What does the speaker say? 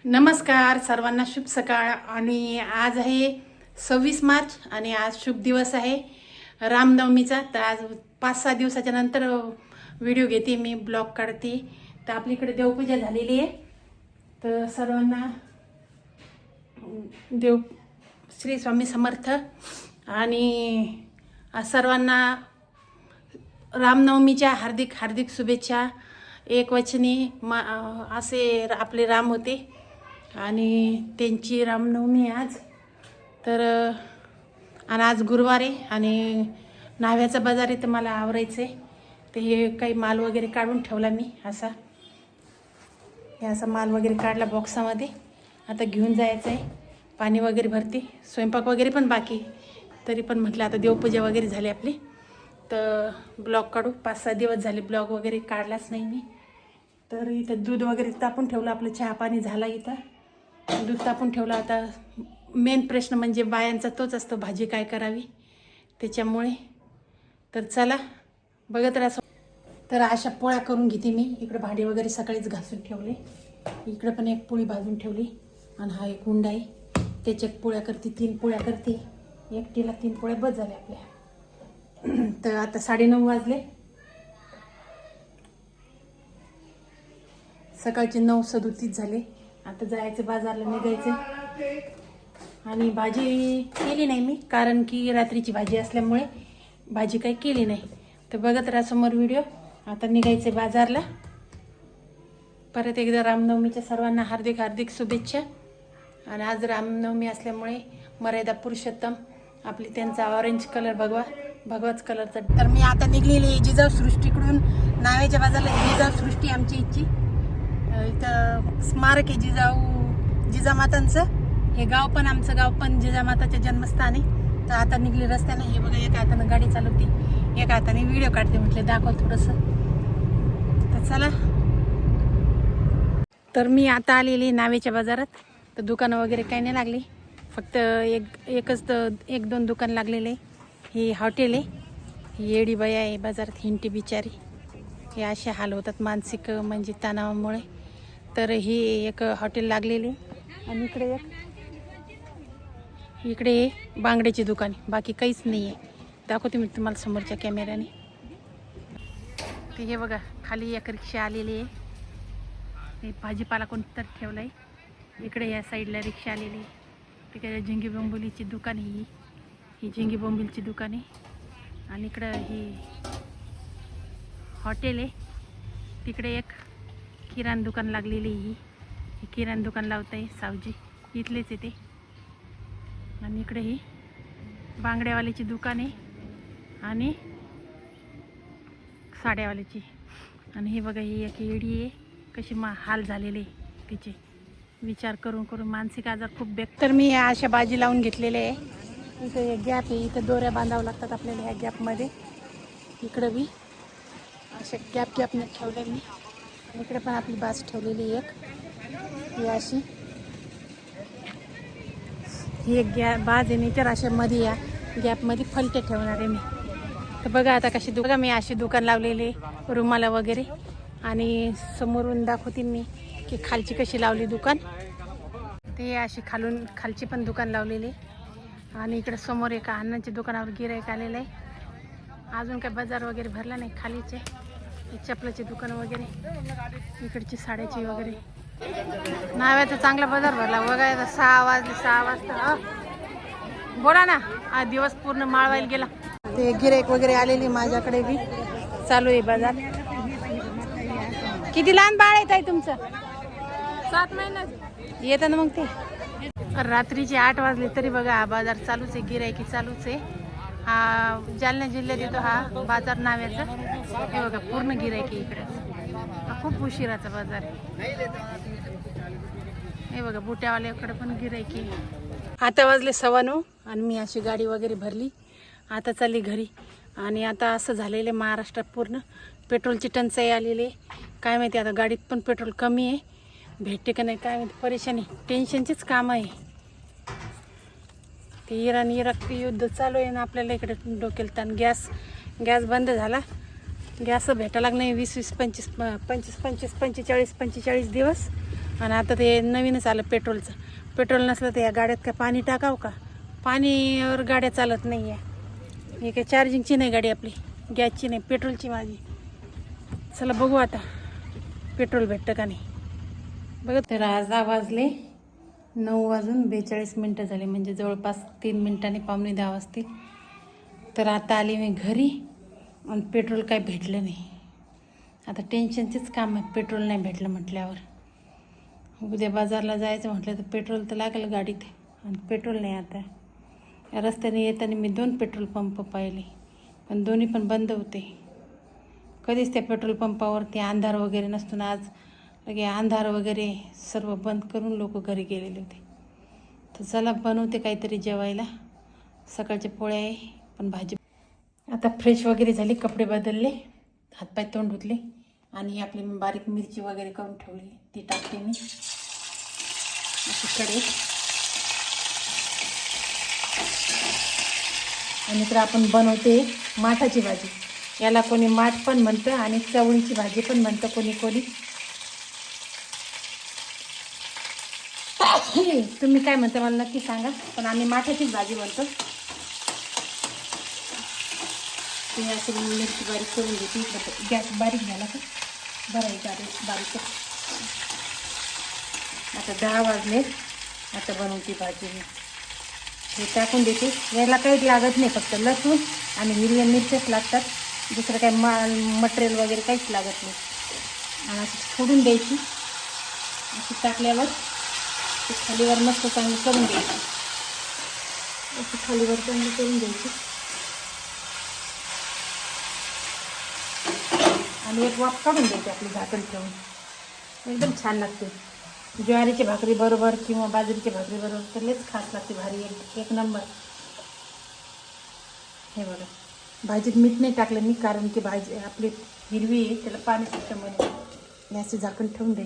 नमस्कार सर्वांना, शुभ सकाळ. आणि आज आहे 26 मार्च आणि आज शुभ दिवस आहे रामनवमीचा. तर आज 5-6 दिवसाच्या नंतर व्हिडिओ घेते मी, ब्लॉग काढते. तर आपल्याकडे देवपूजा झालेली आहे. तर सर्वांना देव श्री स्वामी समर्थ. आणि सर्वांना रामनवमीच्या हार्दिक हार्दिक शुभेच्छा. एकवचनी असे आपले राम होते आणि त्यांची रामनवमी आज. तर आणि आज गुरुवार आहे आणि न्हाव्याचा बाजार आहे, तर मला आवरायचं आहे. तर हे काही माल वगैरे काढून ठेवला मी. हे असा माल वगैरे काढला बॉक्सामध्ये. आता घेऊन जायचं आहे. पाणी वगैरे भरते, स्वयंपाक वगैरे पण बाकी. तरी पण म्हटलं आता देवपूजा वगैरे झाली आपली, तर ब्लॉग काढू. 5-6 दिवस झाले ब्लॉग वगैरे काढलाच नाही मी. तर इथं दूध वगैरे तापून ठेवलं. आपलं चहा पाणी झाला, इथं दूध तापून ठेवलं. आता मेन प्रश्न म्हणजे बायांचा तोच असतो, भाजी काय करावी त्याच्यामुळे. तर चला बघत राहा. तर अशा पोळ्या करून घेते मी. इकडे भांडी वगैरे सकाळीच घासून ठेवले. इकडे पण एक पोळी भाजून ठेवली आणि हा एक उंडा आहे, त्याच्यात पोळ्या करते. 3 पोळ्या करते. एकटीला 3 पोळ्या बस झाल्या आपल्या. तर आता 9:30 वाजले. सकाळचे 9:37 झाले. आता जायचं बाजारला, निघायचं. आणि भाजी केली नाही मी, कारण की रात्रीची भाजी असल्यामुळे भाजी काही केली नाही. तर बघत राहा समोर व्हिडिओ. आता निघायचं बाजारला. परत एकदा रामनवमीच्या सर्वांना हार्दिक हार्दिक शुभेच्छा. आणि आज रामनवमी असल्यामुळे मर्यादा पुरुषोत्तम आपली, त्यांचा ऑरेंज कलर भगवाच कलरचा. तर मी आता निघलेली जिजाऊ सृष्टीकडून न्हाव्याच्या बाजारला. जिजाऊ सृष्टी आमची इथची, इथं स्मारक आहे जिजामातांचं. हे गाव पण आमचं गाव पण जिजामाताच्या जन्मस्थान आहे. तर आता निघले रस्त्याने. हे बघा, एका हातानं गाडी चालवते, एका हाताने व्हिडिओ काढते. म्हटलं दाखव थोडंसं. तर चला. तर मी आता आलेली न्हाव्याच्या बाजारात. तर दुकानं वगैरे काही नाही लागली, फक्त एकच 1-2 दुकान लागलेले. ही हॉटेल आहे. ही येडी बाया आहे बाजारात, हिंटी बिचारी. हे असे हाल होतात मानसिक म्हणजे तणावामुळे. तर ही एक हॉटेल लागलेली. आणि इकडे बांगड्याची दुकान, बाकी काहीच नाही आहे. दाखवते मी तुम्हाला समोरच्या कॅमेऱ्याने. ते हे बघा, खाली एक रिक्षा आलेली आहे. हे भाजीपाला कोणतं ठेवलं आहे. इकडे या साईडला रिक्षा आलेली आहे. तिकडे झिंगी बोंबिलीची दुकान आहे. ही झिंगी बोंबिलची दुकान आहे. आणि इकडं ही हॉटेल आहे. तिकडे एक किराणा दुकान लागलेली आहे. ही किराणा दुकान लावत आहे सावजी, इथलेच येते. आणि इकडे ही बांगड्यावाल्याची दुकान आहे आणि साड्यावाल्याची. आणि हे बघा, ही एक येडी आहे. कशी हाल झालेले तिचे, विचार करून करून मानसिक आजार खूप तर मी या अशा बाजी लावून घेतलेले आहे. इथे एक गॅप आहे, इथं दोऱ्या बांधावं लागतात आपल्याला ह्या गॅपमध्ये. इकडं बी अशा गॅपने ठेवले मी. इकडे पण आपली बाज ठेवलेली एक. ही अशी ही एक बाज आहे. नाही तर अशा मध्ये या गॅपमध्ये फलटे ठेवणार आहे मी. तर बघा आता कशी बघा, मी अशी दुकान लावलेली रुमाला वगैरे. आणि समोरून दाखवते मी की खालची कशी लावली दुकान. ते अशी खालची पण दुकान लावलेली. आणि इकडे समोर एका अन्नाच्या दुकानावर गिऱ्हाईक आलेलं आहे. अजून काय बाजार वगैरे भरला नाही. खालीचे चपलाचे दुकान वगैरे, इकडची साड्याची वगैरे. न्हाव्याचा चांगला बाजार भरला बघा. 6 वाजता बोला ना, आज दिवस पूर्ण माळवायला गेला. ते गिऱ्हाईक वगैरे आलेली माझ्याकडे बी. चालू आहे बाजार. किती लहान बाळ आहे ताई तुमचं? 7 महिन्याचं. येतं ना मग ते. रात्रीचे 8 वाजले तरी बघा हा बाजार चालूच आहे, गिऱ्हाईकी चालूच आहे. हा जालना जिल्ह्यात येतो हा बाजार न्हाव्याचा. हे बघा पूर्ण गिऱ्हाईकी इकडे. हा खूप उशिराचा बाजार आहे. हे बघा बुट्यावाल्याकडे पण गिऱ्हाईकी. आता वाजले 9:15 आणि मी अशी गाडी वगैरे भरली. आता चालली घरी. आणि आता असं झालेलं आहे महाराष्ट्रात पूर्ण पेट्रोलची टंचाई आलेली आहे. काय माहिती आता गाडीत पण पेट्रोल कमी आहे, भेटते का नाही काय माहिती. परेशानी, टेन्शनचीच काम आहे. ते इराक युद्ध चालू आहे ना, आपल्याला इकडे डोक्याला ताण. गॅस बंद झाला. गॅस भेटायला नाही 20-25 45 दिवस. आणि आता ते नवीनच आलं पेट्रोलचं. पेट्रोल नसलं तर या गाड्यात काय पाणी टाकावं का? पाणीवर गाड्या चालत नाही आहे. हे काय चार्जिंगची नाही गाडी आपली, गॅसची नाही, पेट्रोलची माझी. चला बघू आता पेट्रोल भेटतं का नाही. बघा तर आज 10 वाजले, 9:42 झाले, म्हणजे जवळपास 3 मिनिटांनी 9:45 वाजतील. तर आता आली मी घरी आणि पेट्रोल काय भेटलं नाही. आता टेन्शनचेच काम आहे पेट्रोल नाही भेटलं म्हटल्यावर. उद्या बाजारला जायचं म्हटलं तर पेट्रोल तर लागेल गाडीत, आणि पेट्रोल नाही. आता या रस्त्याने येताना मी 2 पेट्रोल पंप पाहिले, पण दोन्ही पण बंद होते. कधीच त्या पेट्रोल पंपावरती अंधार वगैरे नसतो ना. आज लगे अंधार वगैरे सर्व बंद करून लोक घरी गेलेले होते. तर चला बनवते काहीतरी जेवायला. सकाळच्या पोळ्या आहे, पण भाजी. आता फ्रेश वगैरे झाली, कपडे बदलले, हातपाय तोंड धुतले, आणि आपली मी बारीक मिरची वगैरे करून ठेवली ती टाकते मी अशी. आणि तर आपण बनवते माठाची भाजी. याला कोणी माठ पण म्हणतं आणि चवळीची भाजी पण म्हणतं कोणी कोणी. तुम्ही काय म्हणता मला नक्की सांगा, पण आम्ही माठाचीच भाजी म्हणतो. तुम्ही अशी मिरची बारीक करून घेते. गॅस बारीक झाला का बरं बारीक. आता 10 वाजले, आता बनवते भाजी मी. हे टाकून देते. याला काहीच लागत नाही, फक्त लसूण आणि हिरव्या मिरच्याच लागतात. दुसरं काही मटेरियल वगैरे काहीच लागत नाही. आणि अशी फोडून द्यायची. अशी टाकल्यावर ते खालीवर मस्त चांगली करून द्यायची. अशी खालीवर चांगली करून द्यायची. आणि एक वाफ काढून द्यायची आपली झाकण ठेवून. एकदम छान लागते. ज्वारीची भाकरी बरोबर किंवा बाजरीच्या भाकरी बरोबर तर लयच खास लागते, भारी एक नंबर. हे बघा, भाजीत मीठ नाही टाकलं मी, कारण की भाजी आपली हिरवी आहे, त्याला पाणी सुटतं म्हणून. याचे झाकण ठेवून द्यायचं.